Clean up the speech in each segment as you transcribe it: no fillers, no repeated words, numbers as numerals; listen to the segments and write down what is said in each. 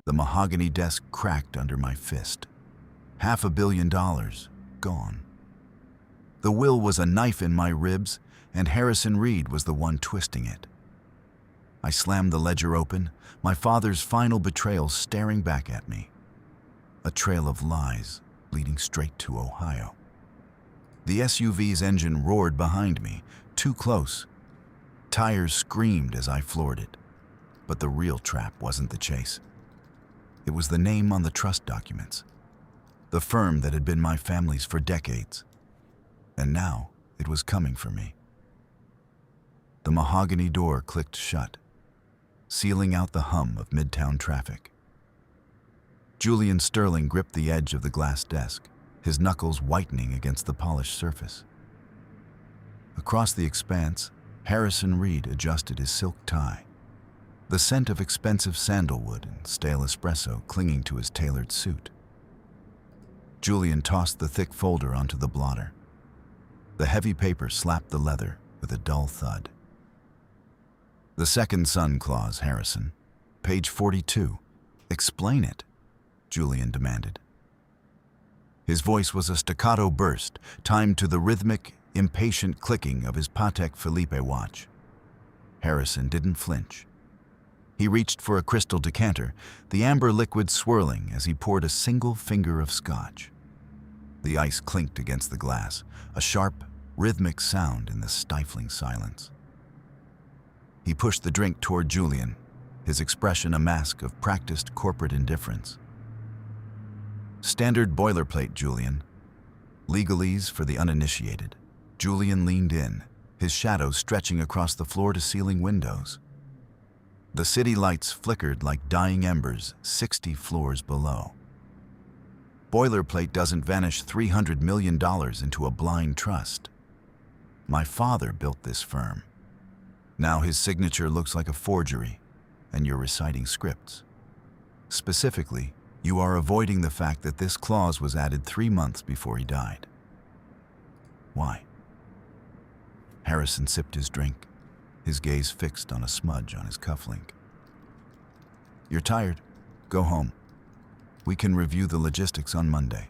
The mahogany desk cracked under my fist. $500 million gone. The will was a knife in my ribs, and Harrison Reed was the one twisting it. I slammed the ledger open, my father's final betrayal staring back at me. A trail of lies leading straight to Ohio. The SUV's engine roared behind me, too close. Tires screamed as I floored it. But the real trap wasn't the chase. It was the name on the trust documents. The firm that had been my family's for decades. And now it was coming for me. The mahogany door clicked shut, sealing out the hum of midtown traffic. Julian Sterling gripped the edge of the glass desk, his knuckles whitening against the polished surface. Across the expanse, Harrison Reed adjusted his silk tie, the scent of expensive sandalwood and stale espresso clinging to his tailored suit. Julian tossed the thick folder onto the blotter. The heavy paper slapped the leather with a dull thud. The second son clause, Harrison. Page 42. Explain it, Julian demanded. His voice was a staccato burst, timed to the rhythmic, impatient clicking of his Patek Philippe watch. Harrison didn't flinch. He reached for a crystal decanter, the amber liquid swirling as he poured a single finger of scotch. The ice clinked against the glass, a sharp, rhythmic sound in the stifling silence. He pushed the drink toward Julian, his expression a mask of practiced corporate indifference. Standard boilerplate, Julian. Legalese for the uninitiated. Julian leaned in, his shadow stretching across the floor-to-ceiling windows. The city lights flickered like dying embers 60 floors below. Boilerplate doesn't vanish $300 million into a blind trust. My father built this firm. Now his signature looks like a forgery, and you're reciting scripts. Specifically, you are avoiding the fact that this clause was added 3 months before he died. Why? Harrison sipped his drink, his gaze fixed on a smudge on his cufflink. You're tired. Go home. We can review the logistics on Monday.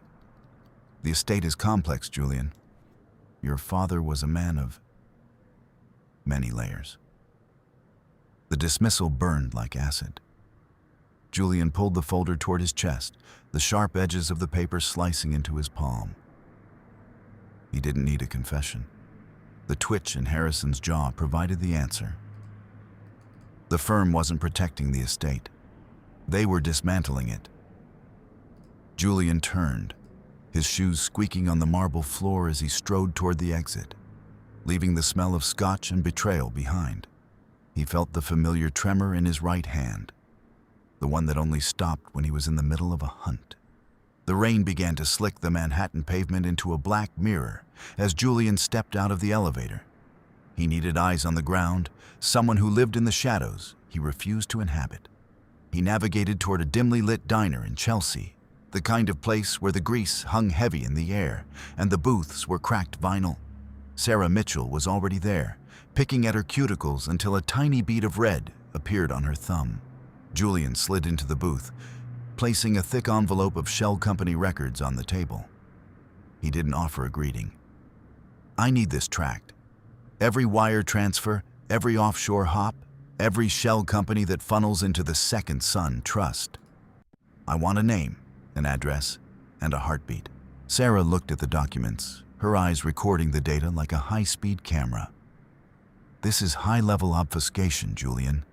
The estate is complex, Julian. Your father was a man of many layers. The dismissal burned like acid. Julian pulled the folder toward his chest, the sharp edges of the paper slicing into his palm. He didn't need a confession. The twitch in Harrison's jaw provided the answer. The firm wasn't protecting the estate. They were dismantling it. Julian turned, his shoes squeaking on the marble floor as he strode toward the exit, leaving the smell of scotch and betrayal behind. He felt the familiar tremor in his right hand, the one that only stopped when he was in the middle of a hunt. The rain began to slick the Manhattan pavement into a black mirror as Julian stepped out of the elevator. He needed eyes on the ground, someone who lived in the shadows he refused to inhabit. He navigated toward a dimly lit diner in Chelsea, the kind of place where the grease hung heavy in the air and the booths were cracked vinyl. Sarah Mitchell was already there, picking at her cuticles until a tiny bead of red appeared on her thumb. Julian slid into the booth, placing a thick envelope of Shell Company records on the table. He didn't offer a greeting. I need this tracked. Every wire transfer, every offshore hop, every Shell Company that funnels into the Second Son Trust. I want a name, an address, and a heartbeat. Sarah looked at the documents, her eyes recording the data like a high-speed camera. This is high-level obfuscation, Julian.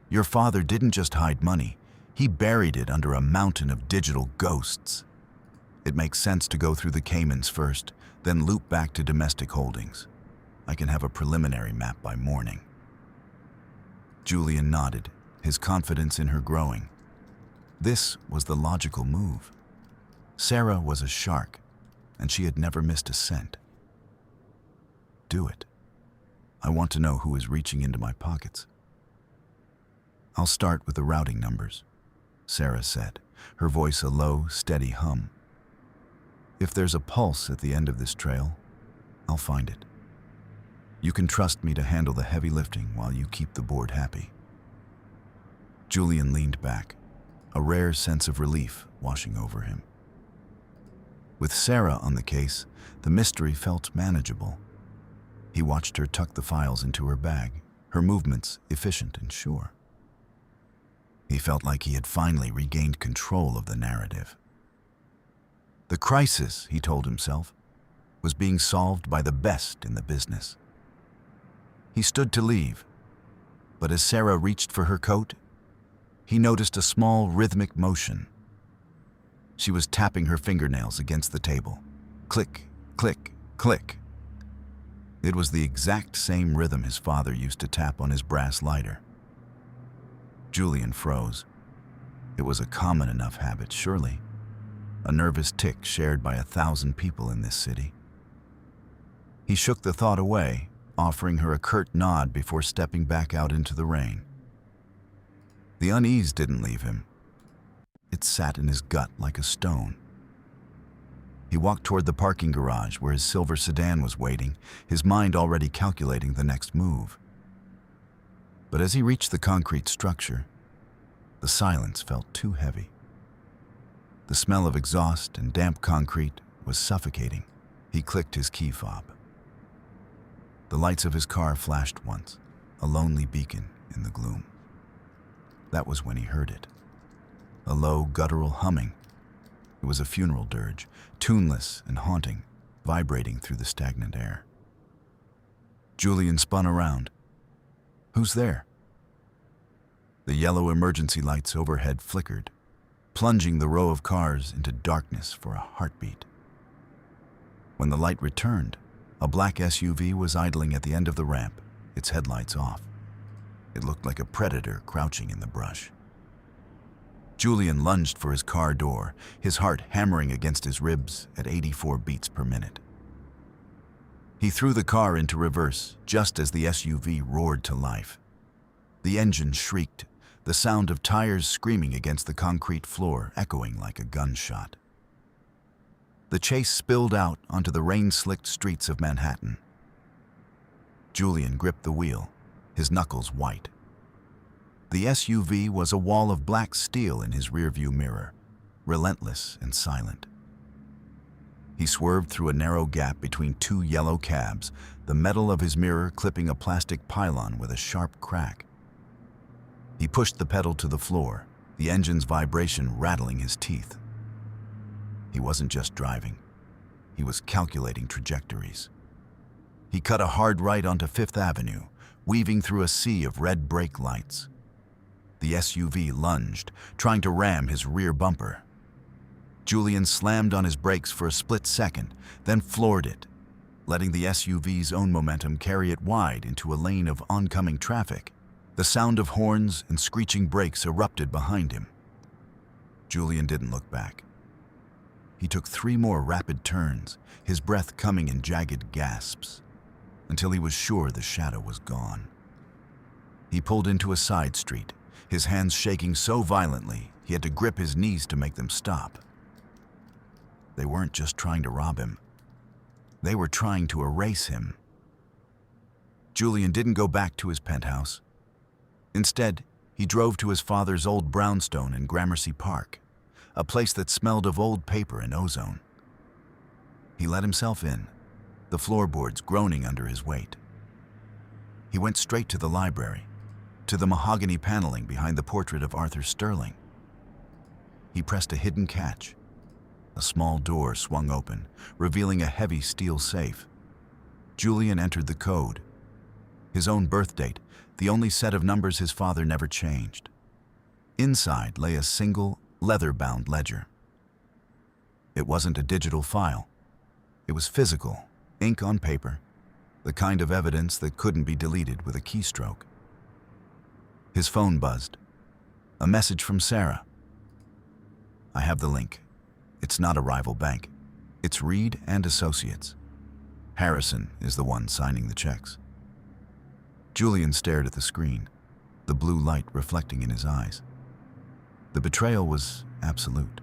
Your father didn't just hide money, he buried it under a mountain of digital ghosts. It makes sense to go through the Caymans first, then loop back to domestic holdings. I can have a preliminary map by morning. Julian nodded, his confidence in her growing. This was the logical move. Sarah was a shark, and she had never missed a cent. Do it. I want to know who is reaching into my pockets. I'll start with the routing numbers, Sarah said, her voice a low, steady hum. If there's a pulse at the end of this trail, I'll find it. You can trust me to handle the heavy lifting while you keep the board happy. Julian leaned back, a rare sense of relief washing over him. With Sarah on the case, the mystery felt manageable. He watched her tuck the files into her bag, her movements efficient and sure. He felt like he had finally regained control of the narrative. The crisis, he told himself, was being solved by the best in the business. He stood to leave, but as Sarah reached for her coat, he noticed a small rhythmic motion. She was tapping her fingernails against the table. Click, click, click. It was the exact same rhythm his father used to tap on his brass lighter. Julian froze. It was a common enough habit, surely. A nervous tic shared by 1,000 people in this city. He shook the thought away, offering her a curt nod before stepping back out into the rain. The unease didn't leave him. It sat in his gut like a stone. He walked toward the parking garage where his silver sedan was waiting, his mind already calculating the next move. But as he reached the concrete structure, the silence felt too heavy. The smell of exhaust and damp concrete was suffocating. He clicked his key fob. The lights of his car flashed once, a lonely beacon in the gloom. That was when he heard it. A low, guttural humming. It was a funeral dirge, tuneless and haunting, vibrating through the stagnant air. Julian spun around. Who's there? The yellow emergency lights overhead flickered, plunging the row of cars into darkness for a heartbeat. When the light returned, a black SUV was idling at the end of the ramp, its headlights off. It looked like a predator crouching in the brush. Julian lunged for his car door, his heart hammering against his ribs at 84 beats per minute. He threw the car into reverse just as the SUV roared to life. The engine shrieked, the sound of tires screaming against the concrete floor echoing like a gunshot. The chase spilled out onto the rain-slicked streets of Manhattan. Julian gripped the wheel, his knuckles white. The SUV was a wall of black steel in his rearview mirror, relentless and silent. He swerved through a narrow gap between two yellow cabs, the metal of his mirror clipping a plastic pylon with a sharp crack. He pushed the pedal to the floor, the engine's vibration rattling his teeth. He wasn't just driving. He was calculating trajectories. He cut a hard right onto Fifth Avenue, weaving through a sea of red brake lights. The SUV lunged, trying to ram his rear bumper. Julian slammed on his brakes for a split second, then floored it, letting the SUV's own momentum carry it wide into a lane of oncoming traffic. The sound of horns and screeching brakes erupted behind him. Julian didn't look back. He took 3 more rapid turns, his breath coming in jagged gasps, until he was sure the shadow was gone. He pulled into a side street, his hands shaking so violently he had to grip his knees to make them stop. They weren't just trying to rob him. They were trying to erase him. Julian didn't go back to his penthouse. Instead, he drove to his father's old brownstone in Gramercy Park, a place that smelled of old paper and ozone. He let himself in, the floorboards groaning under his weight. He went straight to the library, to the mahogany paneling behind the portrait of Arthur Sterling. He pressed a hidden catch. A small door swung open, revealing a heavy steel safe. Julian entered the code. His own birth date, the only set of numbers his father never changed. Inside lay a single, leather-bound ledger. It wasn't a digital file. It was physical, ink on paper, the kind of evidence that couldn't be deleted with a keystroke. His phone buzzed. A message from Sarah. "I have the link. It's not a rival bank. It's Reed and Associates. Harrison is the one signing the checks." Julian stared at the screen, the blue light reflecting in his eyes. The betrayal was absolute.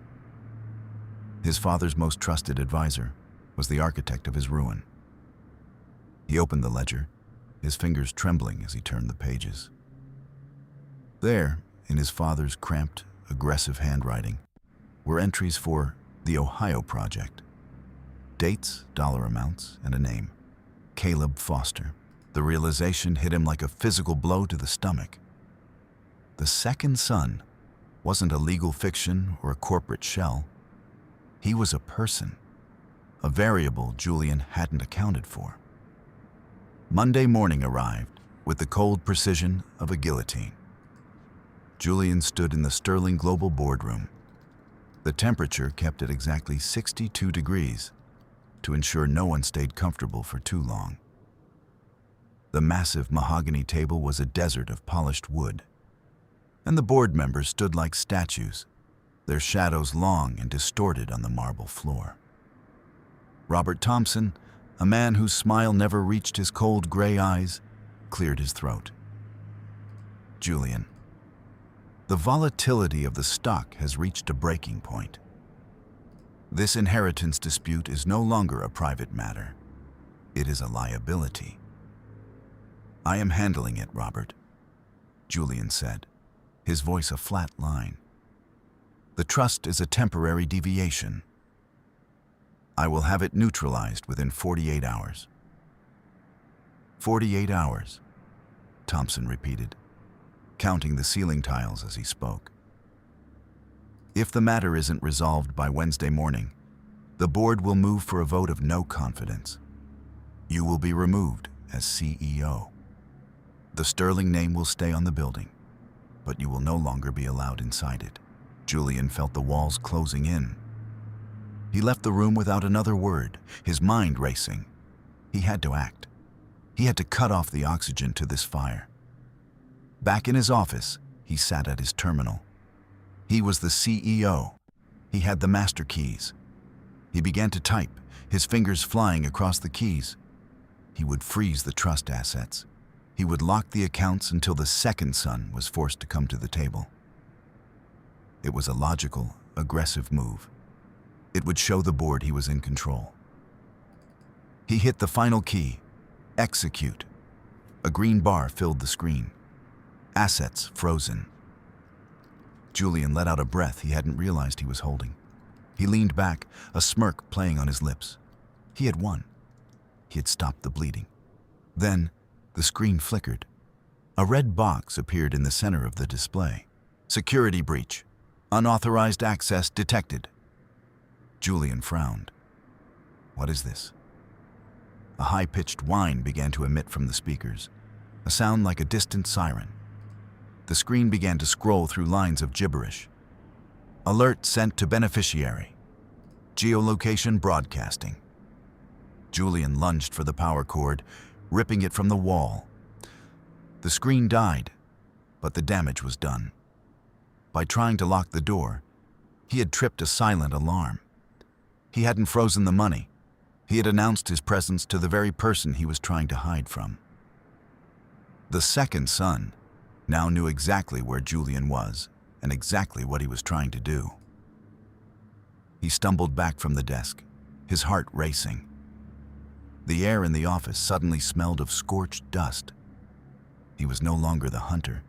His father's most trusted advisor was the architect of his ruin. He opened the ledger, his fingers trembling as he turned the pages. There, in his father's cramped, aggressive handwriting were entries for the Ohio Project. Dates, dollar amounts, and a name. Caleb Foster. The realization hit him like a physical blow to the stomach. The second son wasn't a legal fiction or a corporate shell. He was a person, a variable Julian hadn't accounted for. Monday morning arrived with the cold precision of a guillotine. Julian stood in the Sterling Global boardroom. The temperature kept at exactly 62 degrees to ensure no one stayed comfortable for too long. The massive mahogany table was a desert of polished wood, and the board members stood like statues, their shadows long and distorted on the marble floor. Robert Thompson, a man whose smile never reached his cold gray eyes, cleared his throat. Julian, the volatility of the stock has reached a breaking point. This inheritance dispute is no longer a private matter. It is a liability. I am handling it, Robert, Julian said, his voice a flat line. The trust is a temporary deviation. I will have it neutralized within 48 hours. 48 hours, Thompson repeated, counting the ceiling tiles as he spoke. If the matter isn't resolved by Wednesday morning, the board will move for a vote of no confidence. You will be removed as CEO. The Sterling name will stay on the building, but you will no longer be allowed inside it. Julian felt the walls closing in. He left the room without another word, his mind racing. He had to act. He had to cut off the oxygen to this fire. Back in his office, he sat at his terminal. He was the CEO. He had the master keys. He began to type, his fingers flying across the keys. He would freeze the trust assets. He would lock the accounts until the second son was forced to come to the table. It was a logical, aggressive move. It would show the board he was in control. He hit the final key, execute. A green bar filled the screen. Assets frozen. Julian let out a breath he hadn't realized he was holding. He leaned back, a smirk playing on his lips. He had won. He had stopped the bleeding. Then, the screen flickered. A red box appeared in the center of the display. Security breach. Unauthorized access detected. Julian frowned. What is this? A high-pitched whine began to emit from the speakers, a sound like a distant siren. The screen began to scroll through lines of gibberish. Alert sent to beneficiary. Geolocation broadcasting. Julian lunged for the power cord, ripping it from the wall. The screen died, but the damage was done. By trying to lock the door, he had tripped a silent alarm. He hadn't frozen the money. He had announced his presence to the very person he was trying to hide from. The second son now knew exactly where Julian was and exactly what he was trying to do. He stumbled back from the desk, his heart racing. The air in the office suddenly smelled of scorched dust. He was no longer the hunter.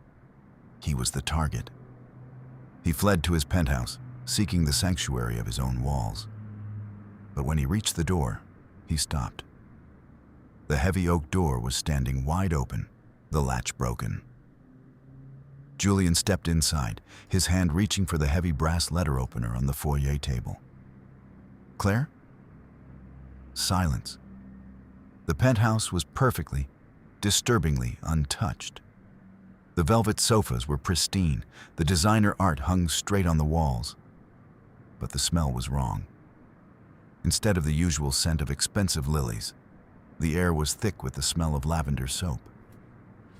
He was the target. He fled to his penthouse, seeking the sanctuary of his own walls. But when he reached the door, he stopped. The heavy oak door was standing wide open, the latch broken. Julian stepped inside, his hand reaching for the heavy brass letter opener on the foyer table. Claire? Silence. The penthouse was perfectly, disturbingly untouched. The velvet sofas were pristine, the designer art hung straight on the walls. But the smell was wrong. Instead of the usual scent of expensive lilies, the air was thick with the smell of lavender soap.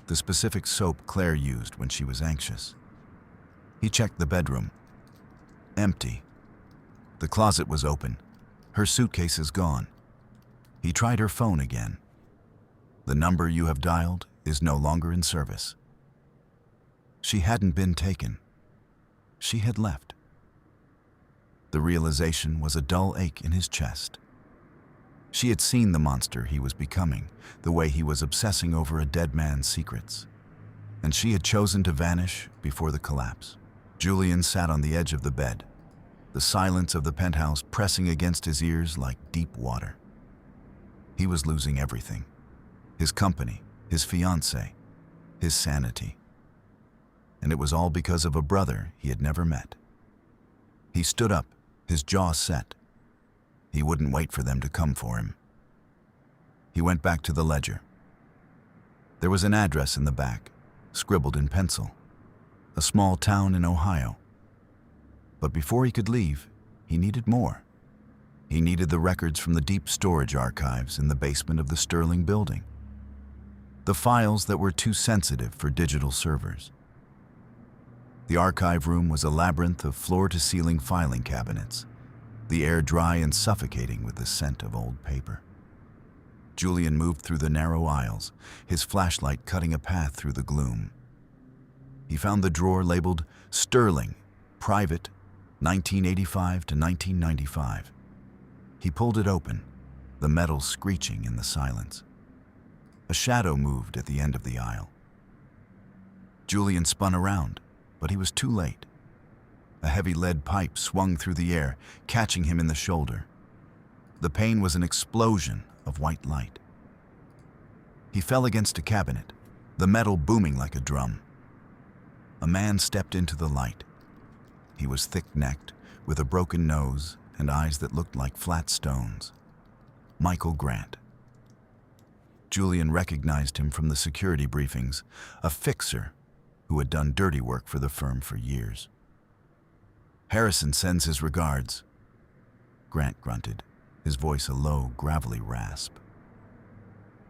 The specific soap Claire used when she was anxious. He checked the bedroom. Empty. The closet was open, her suitcases gone. He tried her phone again. The number you have dialed is no longer in service. She hadn't been taken. She had left. The realization was a dull ache in his chest. She had seen the monster he was becoming, the way he was obsessing over a dead man's secrets. And she had chosen to vanish before the collapse. Julian sat on the edge of the bed, the silence of the penthouse pressing against his ears like deep water. He was losing everything: his company, his fiancée, his sanity. And it was all because of a brother he had never met. He stood up, his jaw set. He wouldn't wait for them to come for him. He went back to the ledger. There was an address in the back, scribbled in pencil. A small town in Ohio. But before he could leave, he needed more. He needed the records from the deep storage archives in the basement of the Sterling building. The files that were too sensitive for digital servers. The archive room was a labyrinth of floor-to-ceiling filing cabinets, the air dry and suffocating with the scent of old paper. Julian moved through the narrow aisles, his flashlight cutting a path through the gloom. He found the drawer labeled Sterling, Private, 1985 to 1995. He pulled it open, the metal screeching in the silence. A shadow moved at the end of the aisle. Julian spun around, but he was too late. A heavy lead pipe swung through the air, catching him in the shoulder. The pain was an explosion of white light. He fell against a cabinet, the metal booming like a drum. A man stepped into the light. He was thick-necked, with a broken nose and eyes that looked like flat stones. Michael Grant. Julian recognized him from the security briefings, a fixer who had done dirty work for the firm for years. "Harrison sends his regards," Grant grunted, his voice a low, gravelly rasp.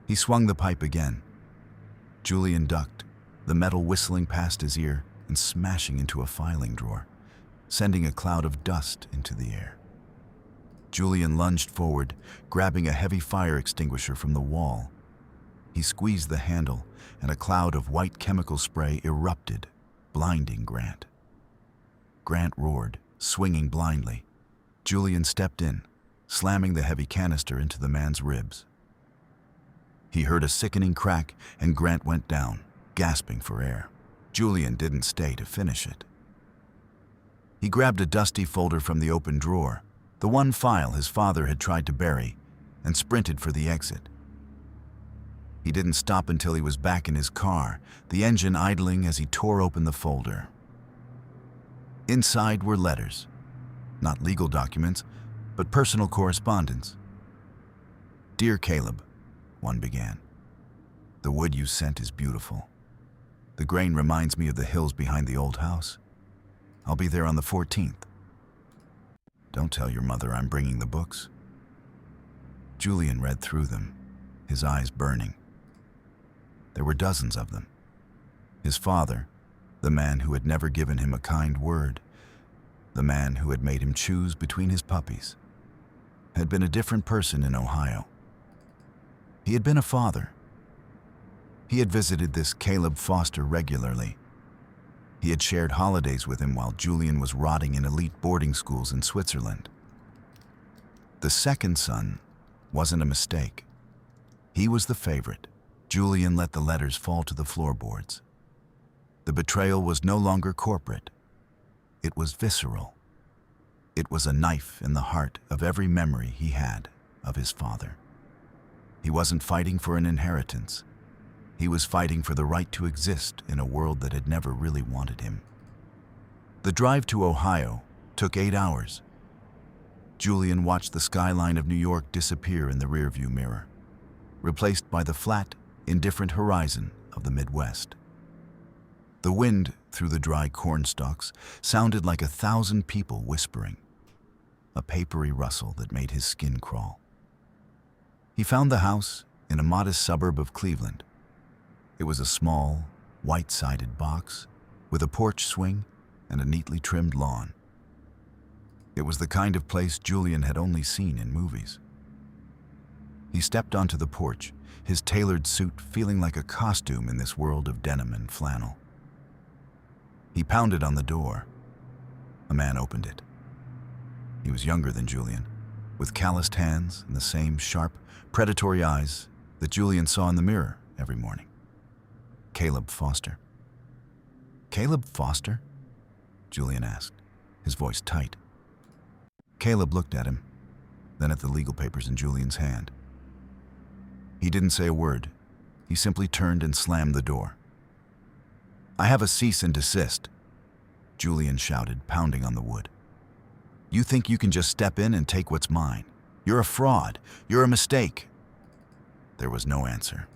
He swung the pipe again. Julian ducked, the metal whistling past his ear and smashing into a filing drawer, sending a cloud of dust into the air. Julian lunged forward, grabbing a heavy fire extinguisher from the wall. He squeezed the handle, and a cloud of white chemical spray erupted, blinding Grant. Grant roared, swinging blindly. Julian stepped in, slamming the heavy canister into the man's ribs. He heard a sickening crack, and Grant went down, gasping for air. Julian didn't stay to finish it. He grabbed a dusty folder from the open drawer, the one file his father had tried to bury, and sprinted for the exit. He didn't stop until he was back in his car, the engine idling as he tore open the folder. Inside were letters, not legal documents, but personal correspondence. "Dear Caleb," one began. "The wood you sent is beautiful. The grain reminds me of the hills behind the old house. I'll be there on the 14th. Don't tell your mother I'm bringing the books." Julian read through them, his eyes burning. There were dozens of them. His father, the man who had never given him a kind word, the man who had made him choose between his puppies, had been a different person in Ohio. He had been a father. He had visited this Caleb Foster regularly. He had shared holidays with him while Julian was rotting in elite boarding schools in Switzerland. The second son wasn't a mistake. He was the favorite. Julian let the letters fall to the floorboards. The betrayal was no longer corporate. It was visceral. It was a knife in the heart of every memory he had of his father. He wasn't fighting for an inheritance. He was fighting for the right to exist in a world that had never really wanted him. The drive to Ohio took 8 hours. Julian watched the skyline of New York disappear in the rearview mirror, replaced by the flat, indifferent horizon of the Midwest. The wind through the dry corn stalks sounded like 1,000 people whispering, a papery rustle that made his skin crawl. He found the house in a modest suburb of Cleveland. It was a small, white-sided box with a porch swing and a neatly trimmed lawn. It was the kind of place Julian had only seen in movies. He stepped onto the porch, his tailored suit feeling like a costume in this world of denim and flannel. He pounded on the door. A man opened it. He was younger than Julian, with calloused hands and the same sharp, predatory eyes that Julian saw in the mirror every morning. Caleb Foster. Caleb Foster? Julian asked, his voice tight. Caleb looked at him, then at the legal papers in Julian's hand. He didn't say a word. He simply turned and slammed the door. "I have a cease and desist," Julian shouted, pounding on the wood. "You think you can just step in and take what's mine? You're a fraud. You're a mistake." There was no answer.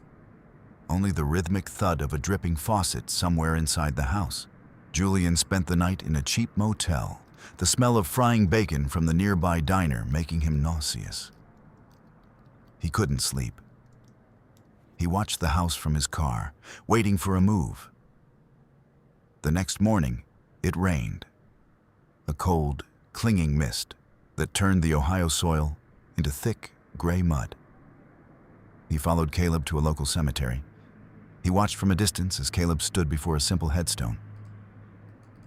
Only the rhythmic thud of a dripping faucet somewhere inside the house. Julian spent the night in a cheap motel, the smell of frying bacon from the nearby diner making him nauseous. He couldn't sleep. He watched the house from his car, waiting for a move. The next morning, it rained. A cold, clinging mist that turned the Ohio soil into thick, gray mud. He followed Caleb to a local cemetery. He watched from a distance as Caleb stood before a simple headstone.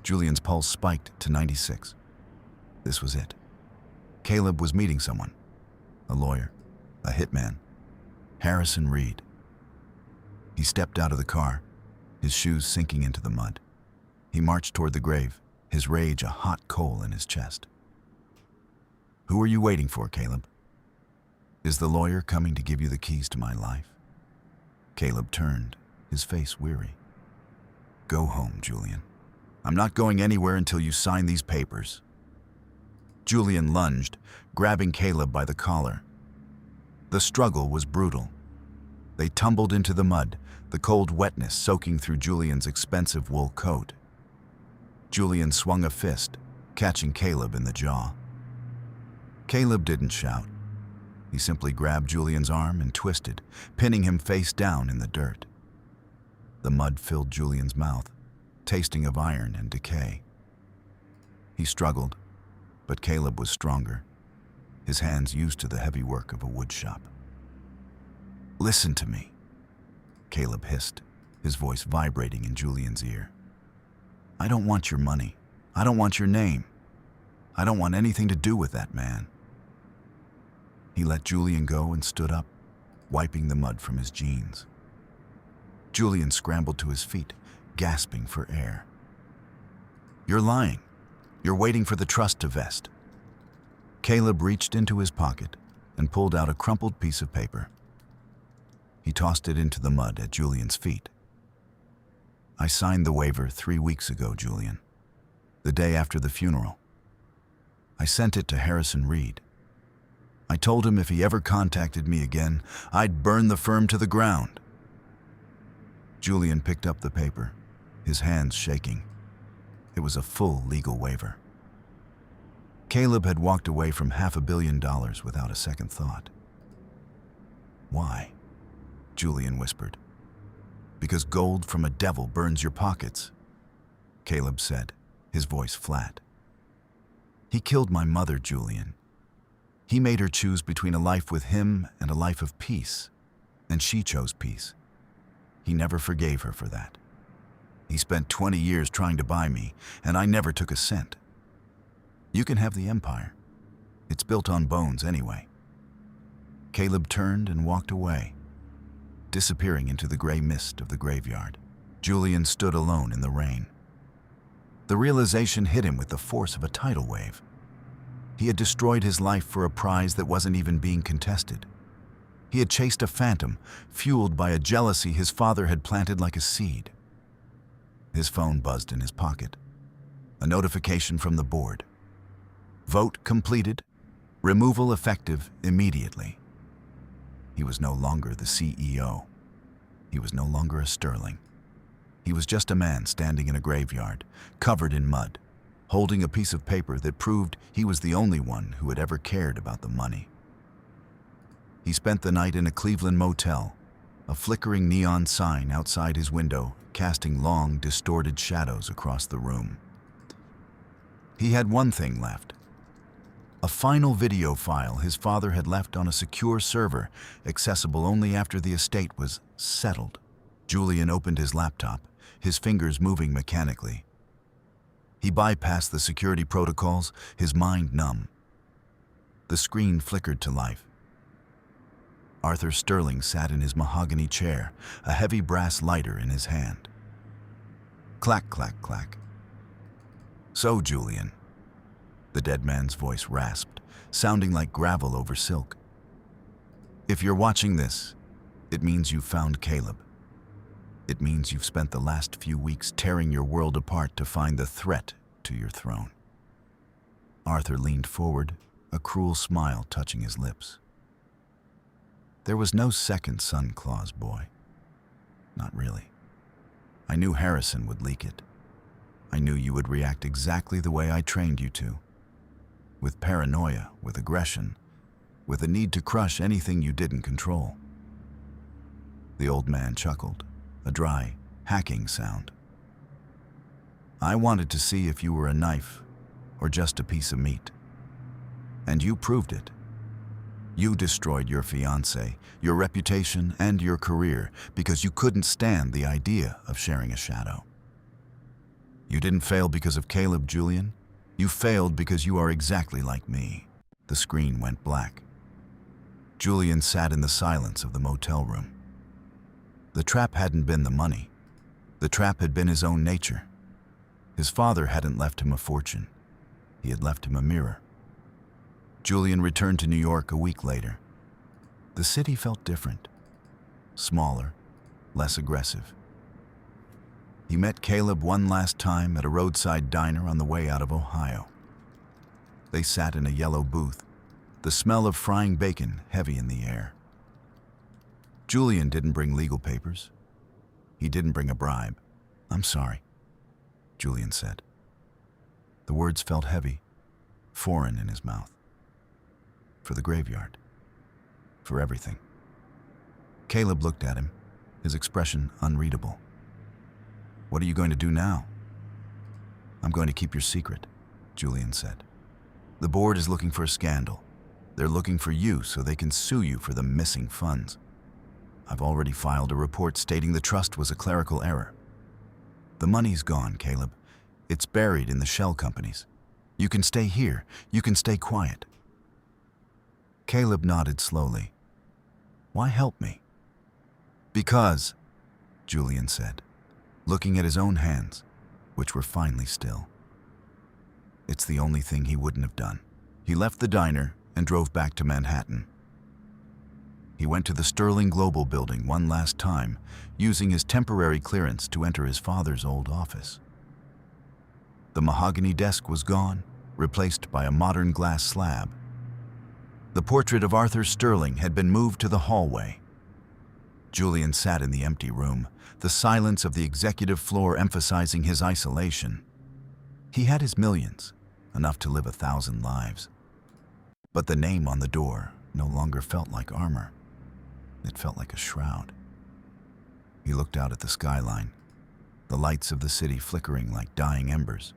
Julian's pulse spiked to 96. This was it. Caleb was meeting someone. A lawyer. A hitman. Harrison Reed. He stepped out of the car, his shoes sinking into the mud. He marched toward the grave, his rage a hot coal in his chest. "Who are you waiting for, Caleb? Is the lawyer coming to give you the keys to my life?" Caleb turned, his face weary. "Go home, Julian. I'm not going anywhere until you sign these papers." Julian lunged, grabbing Caleb by the collar. The struggle was brutal. They tumbled into the mud, the cold wetness soaking through Julian's expensive wool coat. Julian swung a fist, catching Caleb in the jaw. Caleb didn't shout. He simply grabbed Julian's arm and twisted, pinning him face down in the dirt. The mud filled Julian's mouth, tasting of iron and decay. He struggled, but Caleb was stronger, his hands used to the heavy work of a wood shop. "Listen to me," Caleb hissed, his voice vibrating in Julian's ear. "I don't want your money. I don't want your name. I don't want anything to do with that man." He let Julian go and stood up, wiping the mud from his jeans. Julian scrambled to his feet, gasping for air. "You're lying. You're waiting for the trust to vest." Caleb reached into his pocket and pulled out a crumpled piece of paper. He tossed it into the mud at Julian's feet. "I signed the waiver 3 weeks ago, Julian. The day after the funeral. I sent it to Harrison Reed. I told him if he ever contacted me again, I'd burn the firm to the ground." Julian picked up the paper, his hands shaking. It was a full legal waiver. Caleb had walked away from $500 million without a second thought. "Why?" Julian whispered. "Because gold from a devil burns your pockets," Caleb said, his voice flat. "He killed my mother, Julian. He made her choose between a life with him and a life of peace, and she chose peace. He never forgave her for that. He spent 20 years trying to buy me, and I never took a cent. You can have the empire. It's built on bones anyway." Caleb turned and walked away, disappearing into the gray mist of the graveyard. Julian stood alone in the rain. The realization hit him with the force of a tidal wave. He had destroyed his life for a prize that wasn't even being contested. He had chased a phantom, fueled by a jealousy his father had planted like a seed. His phone buzzed in his pocket. A notification from the board. Vote completed. Removal effective immediately. He was no longer the CEO. He was no longer a Sterling. He was just a man standing in a graveyard, covered in mud, holding a piece of paper that proved he was the only one who had ever cared about the money. He spent the night in a Cleveland motel, a flickering neon sign outside his window casting long, distorted shadows across the room. He had one thing left. A final video file his father had left on a secure server, accessible only after the estate was settled. Julian opened his laptop, his fingers moving mechanically. He bypassed the security protocols, his mind numb. The screen flickered to life. Arthur Sterling sat in his mahogany chair, a heavy brass lighter in his hand. Clack, clack, clack. So, Julian, the dead man's voice rasped, sounding like gravel over silk. If you're watching this, it means you've found Caleb. It means you've spent the last few weeks tearing your world apart to find the threat to your throne. Arthur leaned forward, a cruel smile touching his lips. There was no second son clause, boy. Not really. I knew Harrison would leak it. I knew you would react exactly the way I trained you to. With paranoia, with aggression, with a need to crush anything you didn't control. The old man chuckled, a dry, hacking sound. I wanted to see if you were a knife or just a piece of meat. And you proved it. You destroyed your fiancé, your reputation, and your career because you couldn't stand the idea of sharing a shadow. You didn't fail because of Caleb, Julian. You failed because you are exactly like me. The screen went black. Julian sat in the silence of the motel room. The trap hadn't been the money. The trap had been his own nature. His father hadn't left him a fortune. He had left him a mirror. Julian returned to New York a week later. The city felt different. Smaller, less aggressive. He met Caleb one last time at a roadside diner on the way out of Ohio. They sat in a yellow booth, the smell of frying bacon heavy in the air. Julian didn't bring legal papers. He didn't bring a bribe. "I'm sorry," Julian said. The words felt heavy, foreign in his mouth. For the graveyard. For everything. Caleb looked at him, his expression unreadable. "What are you going to do now?" "I'm going to keep your secret," Julian said. "The board is looking for a scandal. They're looking for you so they can sue you for the missing funds. I've already filed a report stating the trust was a clerical error. The money's gone, Caleb. It's buried in the shell companies. You can stay here. You can stay quiet." Caleb nodded slowly. "Why help me?" "Because," Julian said, looking at his own hands, which were finely still. It's the only thing he wouldn't have done. He left the diner and drove back to Manhattan. He went to the Sterling Global building one last time, using his temporary clearance to enter his father's old office. The mahogany desk was gone, replaced by a modern glass slab. The portrait of Arthur Sterling had been moved to the hallway. Julian sat in the empty room, the silence of the executive floor emphasizing his isolation. He had his millions, enough to live 1,000 lives. But the name on the door no longer felt like armor. It felt like a shroud. He looked out at the skyline, the lights of the city flickering like dying embers.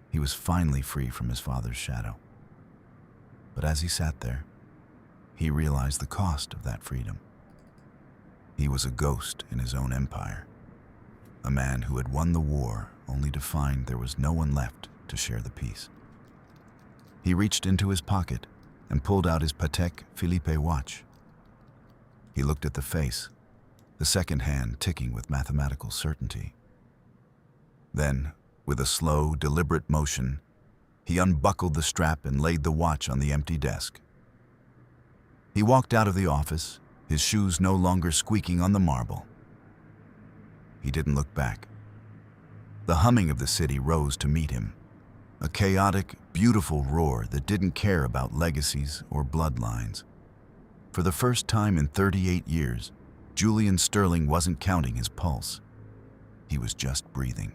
He was finally free from his father's shadow. But as he sat there, he realized the cost of that freedom. He was a ghost in his own empire, a man who had won the war only to find there was no one left to share the peace. He reached into his pocket and pulled out his Patek Philippe watch. He looked at the face, the second hand ticking with mathematical certainty. Then, with a slow, deliberate motion, he unbuckled the strap and laid the watch on the empty desk. He walked out of the office, his shoes no longer squeaking on the marble. He didn't look back. The humming of the city rose to meet him, a chaotic, beautiful roar that didn't care about legacies or bloodlines. For the first time in 38 years, Julian Sterling wasn't counting his pulse. He was just breathing.